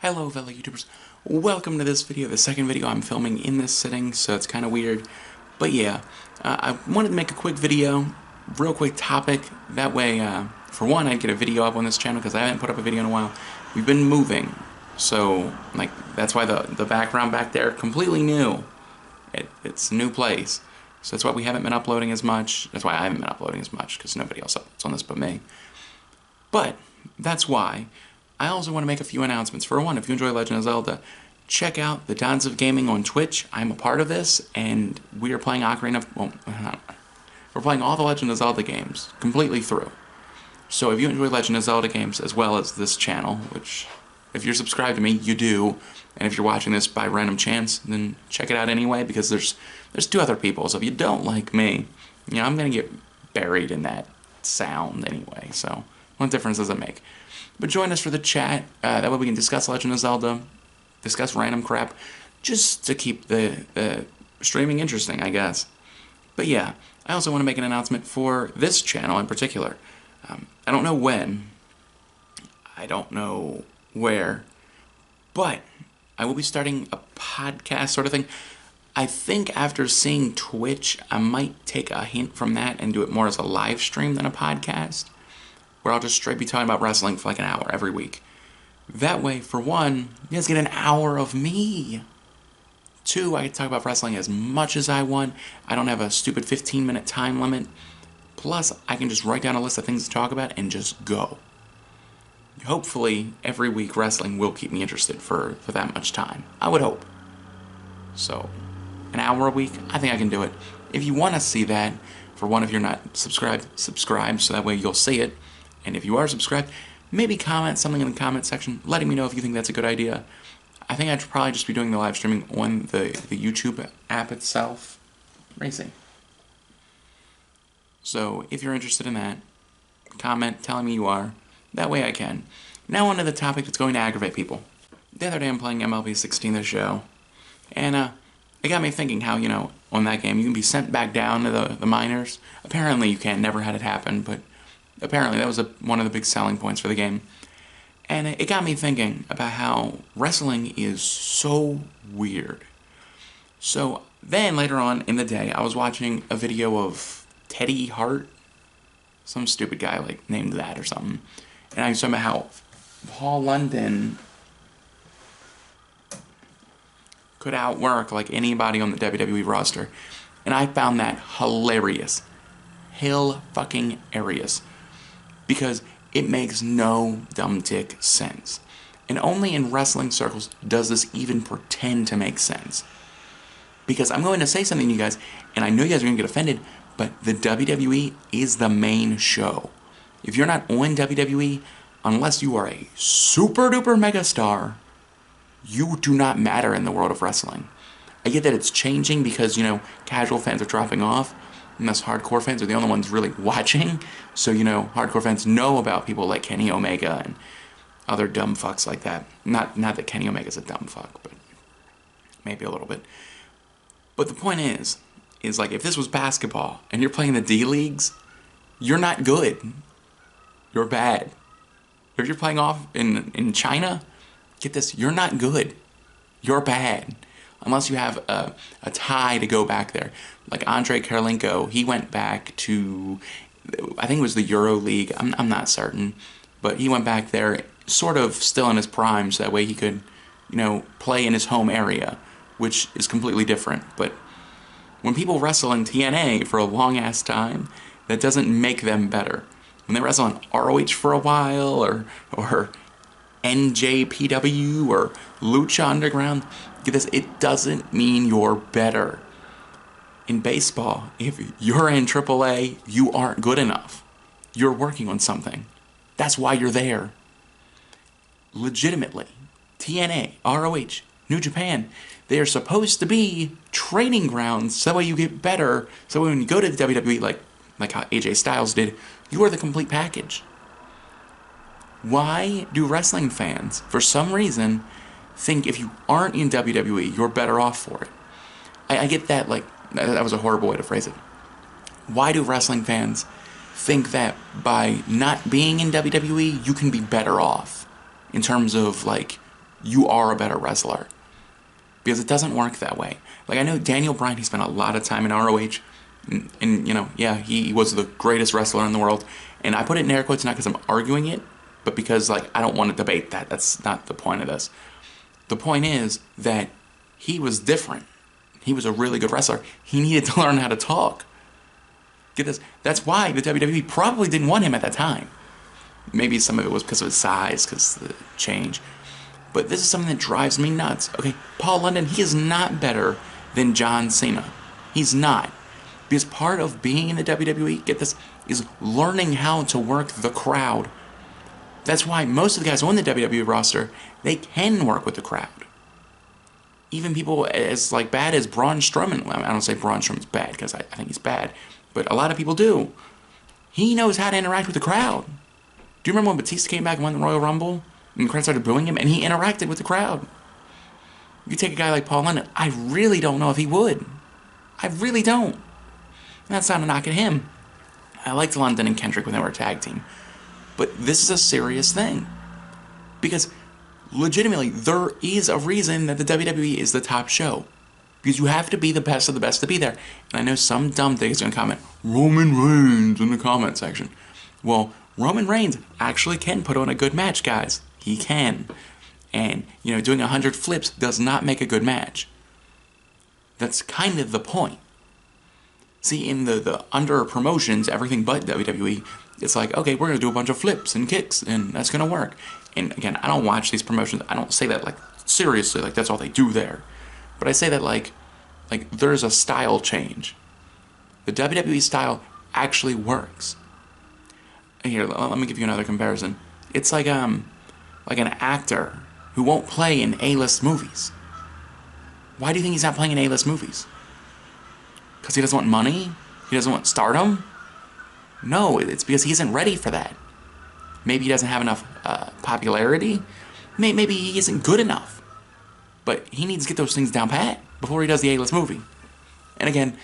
Hello fellow YouTubers, welcome to this video, the second video I'm filming in this sitting, so it's kind of weird. But yeah, I wanted to make a quick video, real quick topic, that way, for one, I'd get a video up on this channel because I haven't put up a video in a while. We've been moving, so like that's why the background back there, completely new. It's a new place, so that's why we haven't been uploading as much, that's why I haven't been uploading as much, because nobody else uploads on this but me. But, that's why. I also want to make a few announcements. For one, if you enjoy Legend of Zelda, check out the Dons of Gaming on Twitch. I'm a part of this, and we are playing Ocarina of... Well, we're playing all the Legend of Zelda games, completely through. So if you enjoy Legend of Zelda games, as well as this channel, which, if you're subscribed to me, you do, and if you're watching this by random chance, then check it out anyway, because there's two other people, so if you don't like me, you know, I'm going to get buried in that sound anyway, so what difference does it make? But join us for the chat, that way we can discuss Legend of Zelda, discuss random crap, just to keep the streaming interesting, I guess. But yeah, I also want to make an announcement for this channel in particular. I don't know when, I don't know where, but I will be starting a podcast sort of thing. I think after seeing Twitch, I might take a hint from that and do it more as a live stream than a podcast, where I'll just straight be talking about wrestling for like an hour every week. That way, for one, you guys get an hour of me. Two, I can talk about wrestling as much as I want. I don't have a stupid 15-minute time limit. Plus, I can just write down a list of things to talk about and just go. Hopefully, every week wrestling will keep me interested for that much time. I would hope. So, an hour a week, I think I can do it. If you want to see that, for one, if you're not subscribed, subscribe so that way you'll see it. And if you are subscribed, maybe comment something in the comment section, letting me know if you think that's a good idea. I think I'd probably just be doing the live streaming on the YouTube app itself. Racing. So, if you're interested in that, comment telling me you are. That way I can. Now on to the topic that's going to aggravate people. The other day I'm playing MLB 16 the show, and it got me thinking how, you know, on that game you can be sent back down to the minors. Apparently you can't, never had it happen, but apparently that was one of the big selling points for the game. And it got me thinking about how wrestling is so weird. So then later on in the day, I was watching a video of Teddy Hart, some stupid guy like named that or something. And I was talking about how Paul London could outwork like anybody on the WWE roster. And I found that hilarious. Hill-fucking-arious. Because it makes no dumb dick sense. And only in wrestling circles does this even pretend to make sense. Because I'm going to say something to you guys, and I know you guys are going to get offended, but the WWE is the main show. If you're not on WWE, unless you are a super duper megastar, you do not matter in the world of wrestling. I get that it's changing because, you know, casual fans are dropping off, and thus hardcore fans are the only ones really watching. So, you know, hardcore fans know about people like Kenny Omega and other dumb fucks like that. Not that Kenny Omega's a dumb fuck, but maybe a little bit. But the point is like if this was basketball and you're playing the D-Leagues, you're not good. You're bad. If you're playing off in China, get this, you're not good. You're bad. Unless you have a tie to go back there. Like Andrei Kirilenko, he went back to, I think it was the Euro League, I'm not certain, but he went back there sort of still in his prime, so that way he could, you know, play in his home area, which is completely different. But when people wrestle in TNA for a long-ass time, that doesn't make them better. When they wrestle in ROH for a while, or NJPW, or Lucha Underground, get this, it doesn't mean you're better. In baseball, if you're in AAA, you aren't good enough. You're working on something. That's why you're there. Legitimately, TNA, ROH, New Japan, they are supposed to be training grounds so that way you get better, so when you go to the WWE, like how AJ Styles did, you are the complete package. Why do wrestling fans, for some reason, think if you aren't in WWE, you're better off for it? I get that, like, that was a horrible way to phrase it. Why do wrestling fans think that by not being in WWE, you can be better off in terms of, like, you are a better wrestler. Because it doesn't work that way. Like, I know Daniel Bryan, he spent a lot of time in ROH, and you know, yeah, he was the greatest wrestler in the world. And I put it in air quotes not because I'm arguing it, but because, like, I don't want to debate that. That's not the point of this. The point is that he was different. He was a really good wrestler. He needed to learn how to talk. Get this? That's why the WWE probably didn't want him at that time. Maybe some of it was because of his size, because of the change. But this is something that drives me nuts. Okay, Paul London, he is not better than John Cena. He's not. Because part of being in the WWE, get this, is learning how to work the crowd. That's why most of the guys on the WWE roster, they can work with the crowd. Even people as like bad as Braun Strowman. I don't say Braun Strowman's bad because I think he's bad, but a lot of people do. He knows how to interact with the crowd. Do you remember when Batista came back and won the Royal Rumble and the crowd started booing him and he interacted with the crowd? You take a guy like Paul London, I really don't know if he would. I really don't. And that's not a knock at him. I liked London and Kendrick when they were a tag team. But this is a serious thing. Because legitimately, there is a reason that the WWE is the top show. Because you have to be the best of the best to be there. And I know some dumb thing is going to comment, Roman Reigns in the comment section. Well, Roman Reigns actually can put on a good match, guys. He can. And, you know, doing 100 flips does not make a good match. That's kind of the point. See, in the under promotions, everything but WWE, it's like, okay, we're going to do a bunch of flips and kicks, and that's going to work. And again, I don't watch these promotions. I don't say that, like, seriously, like, that's all they do there. But I say that, like there's a style change. The WWE style actually works. Here, let me give you another comparison. It's like an actor who won't play in A-list movies. Why do you think he's not playing in A-list movies? Because he doesn't want money? He doesn't want stardom? No, it's because he isn't ready for that. Maybe he doesn't have enough popularity. Maybe he isn't good enough. But he needs to get those things down pat before he does the A-list movie. And again,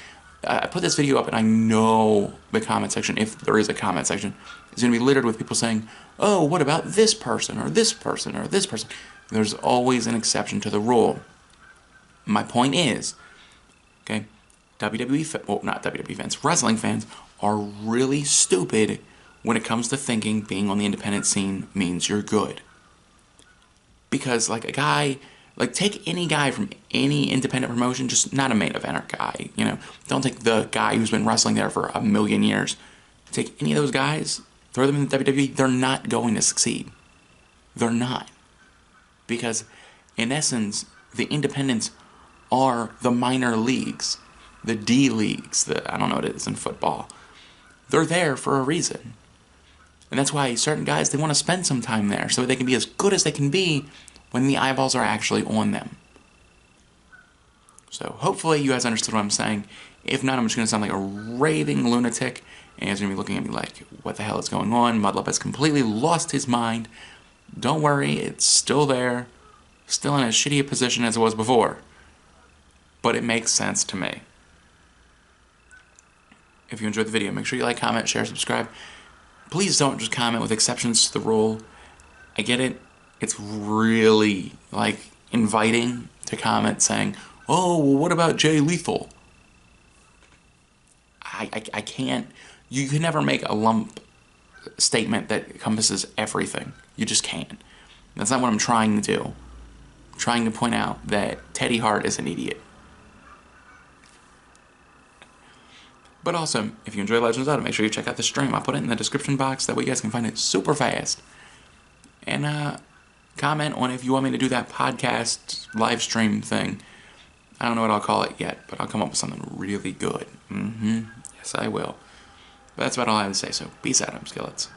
I put this video up and I know the comment section, if there is a comment section, is going to be littered with people saying, oh, what about this person or this person or this person? There's always an exception to the rule. My point is, okay, WWE fans, wrestling fans are really stupid when it comes to thinking being on the independent scene means you're good. Because like a guy, like take any guy from any independent promotion, just not a main eventer guy, you know. Don't take the guy who's been wrestling there for a million years. Take any of those guys, throw them in the WWE, they're not going to succeed. They're not. Because in essence, the independents are the minor leagues, the D leagues, I don't know what it is in football. They're there for a reason. And that's why certain guys, they want to spend some time there so they can be as good as they can be when the eyeballs are actually on them. So hopefully you guys understood what I'm saying. If not, I'm just going to sound like a raving lunatic, and you're going to be looking at me like, what the hell is going on? Mudlup has completely lost his mind. Don't worry, it's still there, still in as shitty a position as it was before. But it makes sense to me. If you enjoyed the video, make sure you like, comment, share, subscribe. Please don't just comment with exceptions to the rule. I get it. It's really, like, inviting to comment saying, oh, well, what about Jay Lethal? I can't. You can never make a lump statement that encompasses everything. You just can't. That's not what I'm trying to do. I'm trying to point out that Teddy Hart is an idiot. But also, if you enjoy Legends Auto, make sure you check out the stream. I'll put it in the description box. That way you guys can find it super fast. And comment on if you want me to do that podcast live stream thing. I don't know what I'll call it yet, but I'll come up with something really good. Yes, I will. But that's about all I have to say, so peace out, skillets.